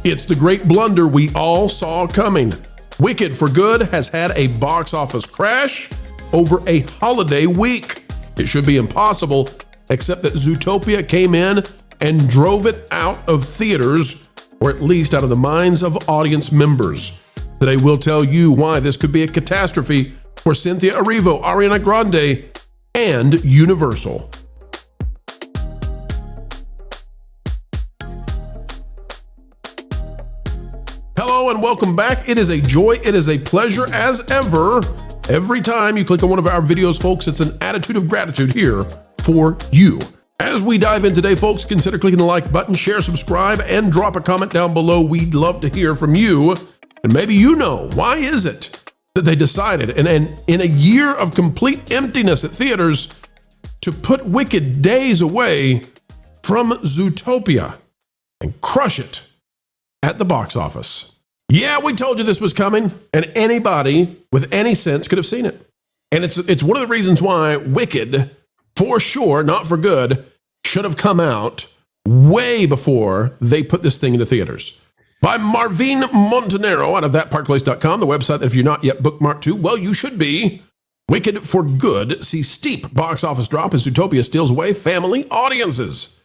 It's the great blunder we all saw coming. Wicked for Good has had a box office crash over a holiday week. It should be impossible, except that Zootopia came in and drove it out of theaters, or at least out of the minds of audience members. Today we'll tell you why this could be a catastrophe for Cynthia Erivo, Ariana Grande, and Universal. Hello and welcome back. It is a joy, it is a pleasure as ever. Every time you click on one of our videos, folks, it's an attitude of gratitude here for you. As we dive in today, folks, consider clicking the like button, share, subscribe, and drop a comment down below. We'd love to hear from you. And maybe you know, why is it that they decided, and in a year of complete emptiness at theaters, to put Wicked days away from Zootopia and crush it at the box office? Yeah, we told you this was coming, and anybody with any sense could have seen it. And it's one of the reasons why Wicked, for sure, not for good, should have come out way before they put this thing into theaters. By Marvin Montanero out of thatparkplace.com, the website that if you're not yet bookmarked to, well, you should be. Wicked for Good sees steep box office drop as Zootopia steals away family audiences.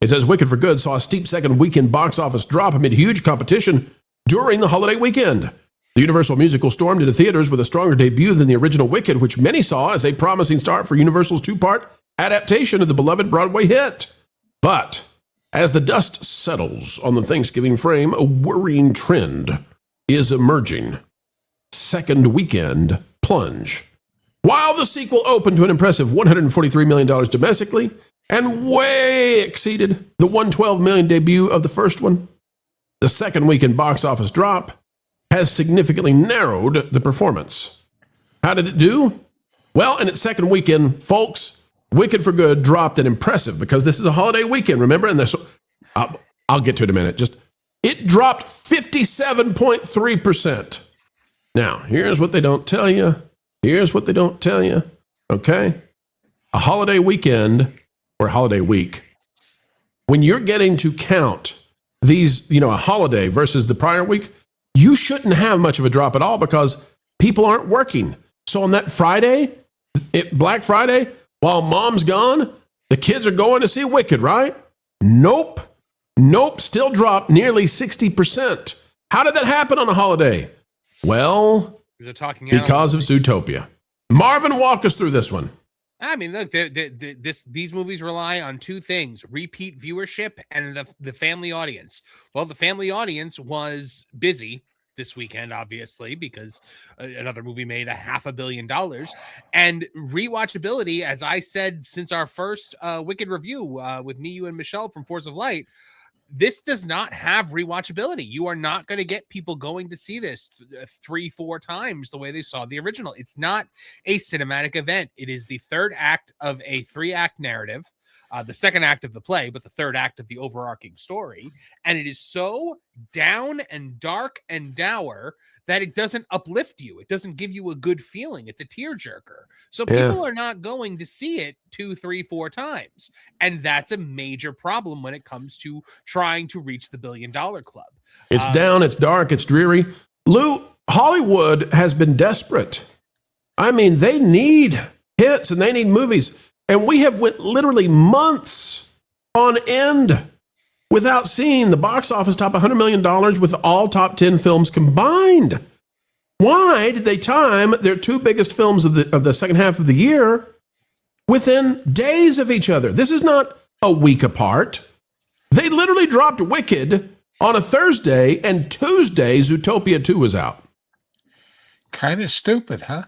It says Wicked for Good saw a steep second weekend box office drop amid huge competition during the holiday weekend. The Universal musical stormed into theaters with a stronger debut than the original Wicked, which many saw as a promising start for Universal's two-part adaptation of the beloved Broadway hit. But as the dust settles on the Thanksgiving frame, a worrying trend is emerging. Second weekend plunge. While the sequel opened to an impressive $143 million domestically and way exceeded the $112 million debut of the first one, the second weekend box office drop has significantly narrowed the performance. How did it do? Well, in its second weekend, folks, Wicked for Good dropped an impressive, because this is a holiday weekend, remember? And there's, I'll get to it in a minute. It dropped 57.3%. Now, here's what they don't tell you. Okay? A holiday weekend or a holiday week, when you're getting to count these, a holiday versus the prior week, you shouldn't have much of a drop at all because people aren't working. So on that Friday, Black Friday, while mom's gone, the kids are going to see Wicked, right? Nope, still dropped nearly 60%. How did that happen on a holiday? Well, because of Zootopia. Marvin, walk us through this one. I mean, look, these movies rely on two things: repeat viewership and the family audience. Well, the family audience was busy this weekend, obviously, because another movie made $500 million. And rewatchability, as I said since our first Wicked review with me, you, and Michelle from Force of Light, this does not have rewatchability. You are not going to get people going to see this 3-4 times the way they saw the original. It's not a cinematic event. It is the third act of a 3-act narrative, the second act of the play, but the third act of the overarching story. And it is so down and dark and dour that it doesn't uplift you. It doesn't give you a good feeling. It's a tearjerker. So people are not going to see it 2, 3, 4 times. And that's a major problem when it comes to trying to reach the $1 billion club. It's down, it's dark, it's dreary. Lou, Hollywood has been desperate. I mean, they need hits and they need movies. And we have went literally months on end without seeing the box office top $100 million with all top 10 films combined. Why did they time their two biggest films of the second half of the year within days of each other? This is not a week apart. They literally dropped Wicked on a Thursday, and Tuesday, Zootopia 2 was out. Kind of stupid, huh?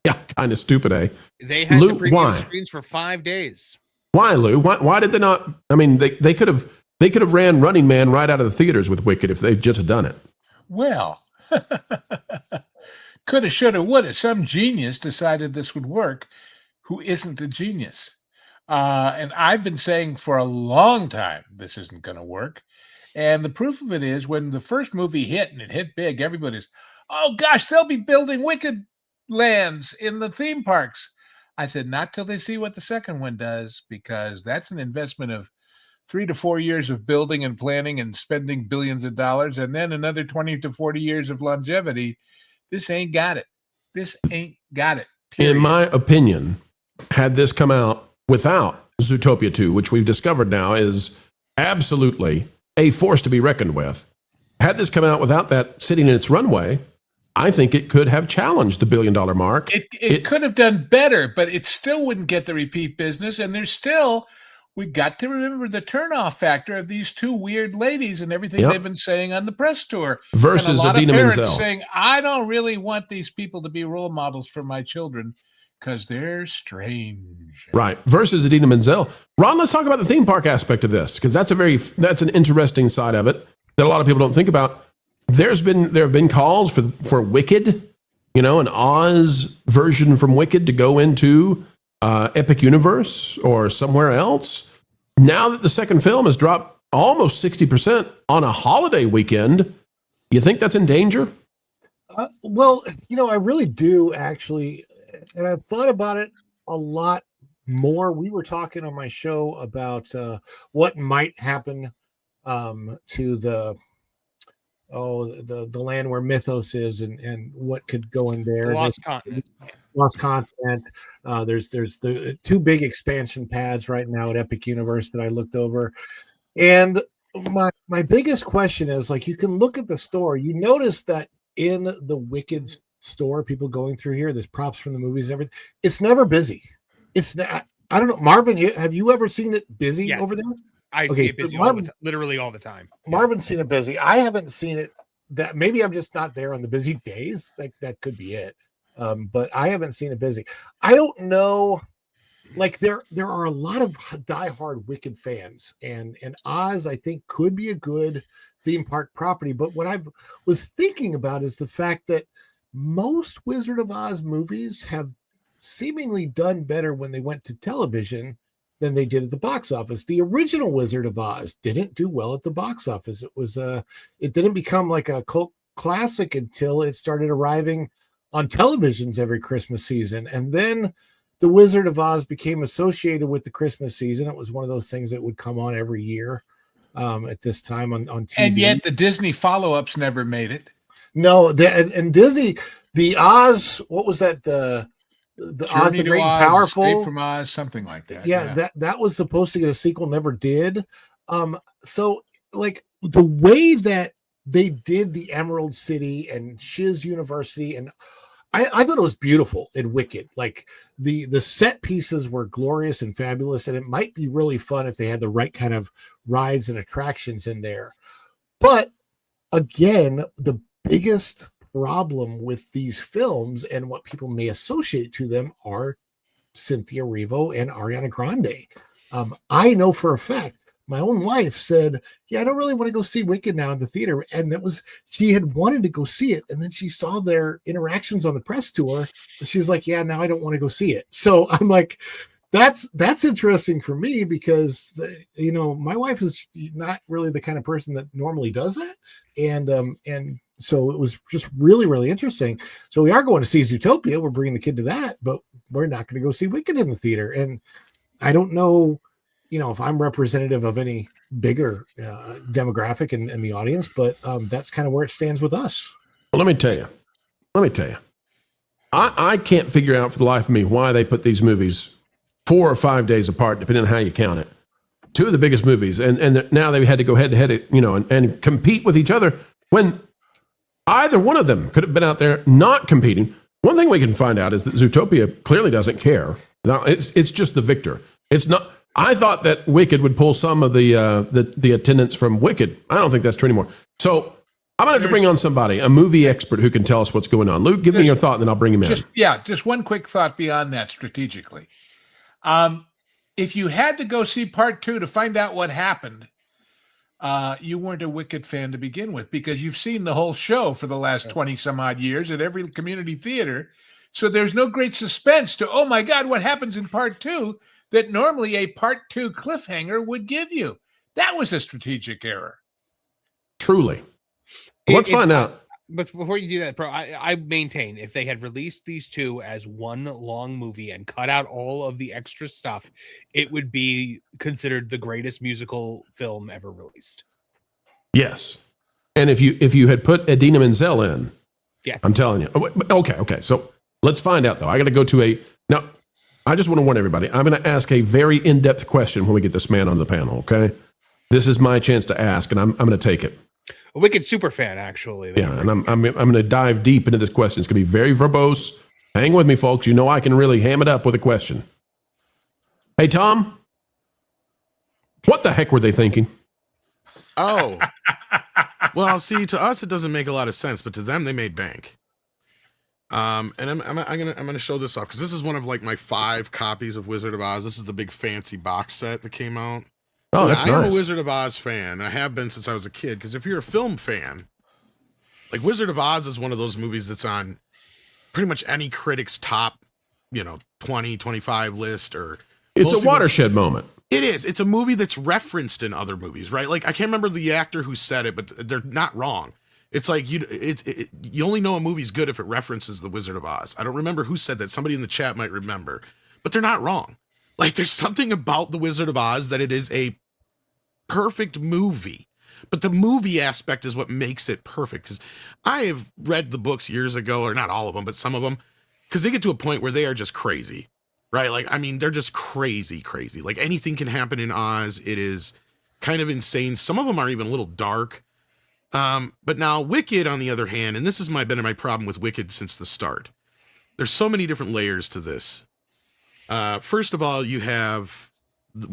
Yeah, kind of stupid, eh? They had the preview screens for 5 days. Why, Lou? Why did they not? I mean, they could have ran Running Man right out of the theaters with Wicked if they'd just done it. Well, coulda, shoulda, woulda. Some genius decided this would work who isn't a genius. And I've been saying for a long time this isn't going to work. And the proof of it is when the first movie hit and it hit big, everybody's, oh gosh, they'll be building Wicked lands in the theme parks. I said, not till they see what the second one does, because that's an investment of 3 to 4 years of building and planning and spending billions of dollars, and then another 20 to 40 years of longevity. This ain't got it. This ain't got it. Period. In my opinion, had this come out without Zootopia 2, which we've discovered now is absolutely a force to be reckoned with, had this come out without that sitting in its runway, I think it could have challenged the $1 billion mark. It could have done better, but it still wouldn't get the repeat business. And there's still, we got to remember the turnoff factor of these two weird ladies and everything they've been saying on the press tour. Versus and a lot Idina of parents Menzel saying, I don't really want these people to be role models for my children because they're strange. Right. Versus Idina Menzel. Ron, let's talk about the theme park aspect of this, because that's an interesting side of it that a lot of people don't think about. There have been calls for Wicked, an Oz version from Wicked to go into Epic Universe or somewhere else. Now that the second film has dropped almost 60% on a holiday weekend, you think that's in danger? Well, I really do actually, and I've thought about it a lot more. We were talking on my show about what might happen to the land where Mythos is and what could go in there. The Lost Continent. Lost Continent. There's the two big expansion pads right now at Epic Universe that I looked over. And my biggest question is, like, you can look at the store. You notice that in the Wicked store, people going through here, there's props from the movies and everything. It's never busy. It's not, I don't know. Marvin, have you ever seen it busy over there? I see it busy literally all the time. Marvin's seen it busy. I haven't seen it. That maybe I'm just not there on the busy days. Like, that could be it. But I haven't seen it busy. I don't know. Like, there are a lot of diehard Wicked fans, and Oz, I think, could be a good theme park property. But what I was thinking about is the fact that most Wizard of Oz movies have seemingly done better when they went to television than they did at the box office. The original Wizard of Oz didn't do well at the box office. It didn't become like a cult classic until it started arriving on televisions every Christmas season. And then the Wizard of Oz became associated with the Christmas season. It was one of those things that would come on every year at this time on TV. And yet the Disney follow-ups never made it. No, and Disney, the Oz, what was that? The Oz the Great and Powerful, Escape from Oz, something like that. Yeah, that was supposed to get a sequel, never did. So like the way that they did the Emerald City and Shiz University, and I thought it was beautiful in Wicked. Like the set pieces were glorious and fabulous, and it might be really fun if they had the right kind of rides and attractions in there. But again, the biggest problem with these films and what people may associate to them are Cynthia Erivo and Ariana Grande. I know for a fact, my own wife said, yeah, I don't really want to go see Wicked now in the theater. And she had wanted to go see it. And then she saw their interactions on the press tour. And she's like, yeah, now I don't want to go see it. So I'm like, that's interesting for me because, my wife is not really the kind of person that normally does that. And so it was just really, really interesting. So we are going to see Zootopia. We're bringing the kid to that, but we're not going to go see Wicked in the theater. And I don't know, if I'm representative of any bigger demographic in the audience, but that's kind of where it stands with us. Well, let me tell you, I can't figure out for the life of me why they put these movies 4 or 5 days apart, depending on how you count it. Two of the biggest movies, and now they had to go head to head, and compete with each other when either one of them could have been out there not competing. One thing we can find out is that Zootopia clearly doesn't care. Now, it's just the victor. It's not. I thought that Wicked would pull some of the attendance from Wicked. I don't think that's true anymore. So I'm going to have to bring on somebody, a movie expert who can tell us what's going on. Luke, give me your thought, and then I'll bring him in. Just one quick thought beyond that strategically. If you had to go see part 2 to find out what happened, you weren't a Wicked fan to begin with because you've seen the whole show for the last 20 some odd years at every community theater. So there's no great suspense to, oh my God, what happens in part 2 that normally a part 2 cliffhanger would give you. That was a strategic error. Truly. Let's find out. But before you do that, bro, I maintain if they had released these two as one long movie and cut out all of the extra stuff, it would be considered the greatest musical film ever released. Yes. And if you had put Idina Menzel in, yes, I'm telling you. Okay. So let's find out though. I got to go to now. I just want to warn everybody. I'm going to ask a very in-depth question when we get this man onto the panel. Okay, this is my chance to ask, and I'm going to take it. A wicked super fan, actually. Yeah, and I'm going to dive deep into this question. It's going to be very verbose. Hang with me, folks. You know I can really ham it up with a question. Hey, Tom, what the heck were they thinking? Oh, well, see, to us it doesn't make a lot of sense, but to them they made bank. And I'm gonna show this off because this is one of like my 5 copies of Wizard of Oz. This is the big fancy box set that came out. Oh, that's nice. I'm a Wizard of Oz fan. I have been since I was a kid. Because if you're a film fan, like Wizard of Oz is one of those movies that's on pretty much any critic's top, 20, 25 list. Or it's a watershed moment. It is. It's a movie that's referenced in other movies, right? Like I can't remember the actor who said it, but they're not wrong. It's like you only know a movie's good if it references the Wizard of Oz. I don't remember who said that. Somebody in the chat might remember, but they're not wrong. Like there's something about the Wizard of Oz that it is a perfect movie, but the movie aspect is what makes it perfect. Because I have read the books years ago, or not all of them, but some of them, because they get to a point where they are just crazy, right? Like, I mean, they're just crazy. Like anything can happen in Oz. It is kind of insane. Some of them are even a little dark. But now Wicked, on the other hand, and this has been my problem with Wicked since the start. There's so many different layers to this. First of all, you have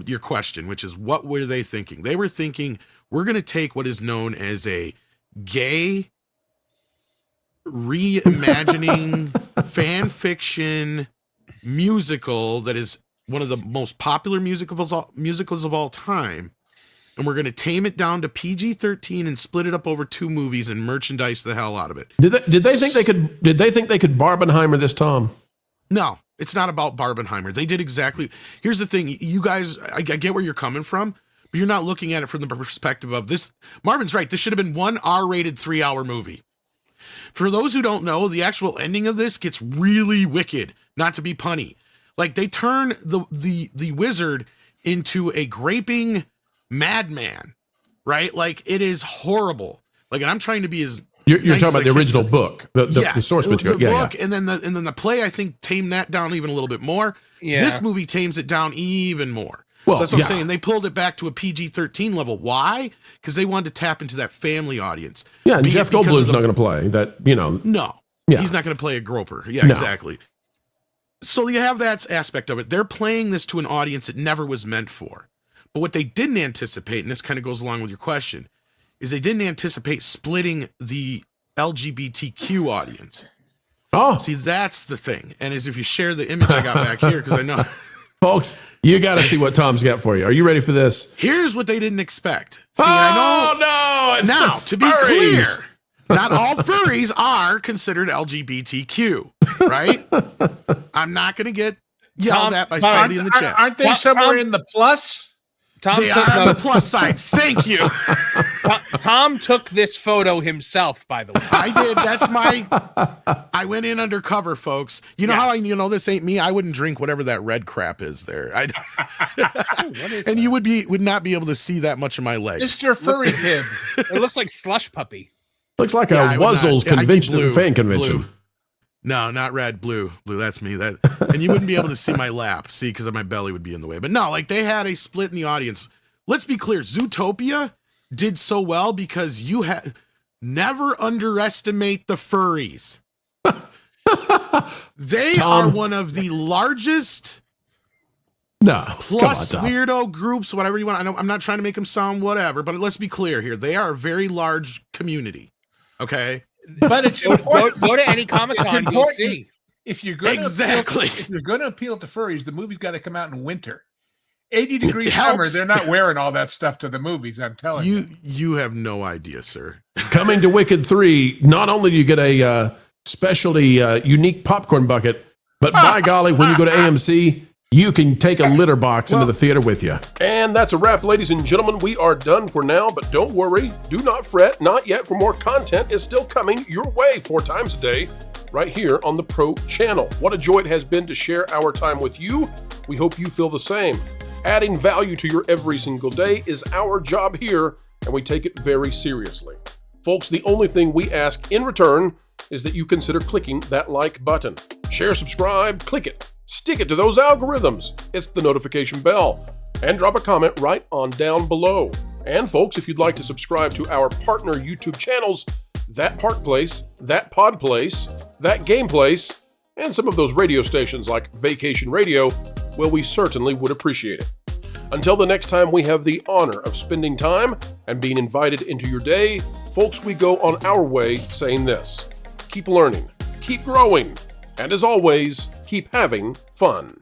your question, which is what were they thinking? They were thinking we're going to take what is known as a gay reimagining fan fiction musical that is one of the most popular musicals of all time. And we're going to tame it down to PG-13 and split it up over 2 movies and merchandise the hell out of it. Did they think they could Barbenheimer this, Tom? No, it's not about Barbenheimer. They did exactly. Here's the thing. You guys, I get where you're coming from, but you're not looking at it from the perspective of this. Marvin's right. This should have been one R-rated 3-hour movie. For those who don't know, the actual ending of this gets really wicked, not to be punny. Like they turn the wizard into a graping madman, right? Like it is horrible. Like, and I'm trying to be as you're talking about the original book, the source material, the book, and then the play. I think tamed that down even a little bit more. Yeah. This movie tames it down even more. Well, so that's what I'm saying. They pulled it back to a PG-13 level. Why? Because they wanted to tap into that family audience. Yeah, and Jeff Goldblum's not going to play that. No, he's not going to play a groper. Yeah, no. Exactly. So you have that aspect of it. They're playing this to an audience it never was meant for. But what they didn't anticipate, and this kind of goes along with your question, is they didn't anticipate splitting the LGBTQ audience. Oh. See, that's the thing. And as if you share the image I got back here, because I know. Folks, you got to see what Tom's got for you. Are you ready for this? Here's what they didn't expect. See, I know. No, it's now, the to be clear, not all furries are considered LGBTQ, right? I'm not going to get yelled at by somebody in the chat. Aren't they somewhere in the plus? They are on the plus side. Thank you. Tom took this photo himself, by the way. I did. That's I went in undercover, folks. You know how I this ain't me? I wouldn't drink whatever that red crap is there. And you would not be able to see that much of my legs. Mr. Furry Kid. It looks like Slush Puppy. Looks like a Wuzzles convention, fan convention. Blue. No, not red, blue. That's me. And you wouldn't be able to see my lap, because my belly would be in the way. But no, like they had a split in the audience. Let's be clear. Zootopia did so well because you never underestimate the furries. They are one of the largest plus weirdo groups, whatever you want. I'm not trying to make them sound whatever, but let's be clear here. They are a very large community. Okay. But it's important. Go to any Comic-Con, you'll see. If you're going to appeal to furries, the movie's got to come out in winter. 80 degrees summer, they're not wearing all that stuff to the movies, I'm telling you. You have no idea, sir. Coming to Wicked 3, not only do you get a specialty unique popcorn bucket, but by golly, when you go to AMC, You can take a litter box into Well- the theater with you. And that's a wrap, ladies and gentlemen. We are done for now, but don't worry. Do not fret. Not yet, for more content is still coming your way 4 times a day right here on the Pro Channel. What a joy it has been to share our time with you. We hope you feel the same. Adding value to your every single day is our job here, and we take it very seriously. Folks, the only thing we ask in return is that you consider clicking that like button. Share, subscribe, click it. Stick it to those algorithms. It's the notification bell. And drop a comment right on down below. And folks, if you'd like to subscribe to our partner YouTube channels, That Park Place, That Pod Place, That Game Place, and some of those radio stations like Vacation Radio, well, we certainly would appreciate it. Until the next time we have the honor of spending time and being invited into your day, folks, we go on our way saying this: keep learning, keep growing, and as always, keep having fun.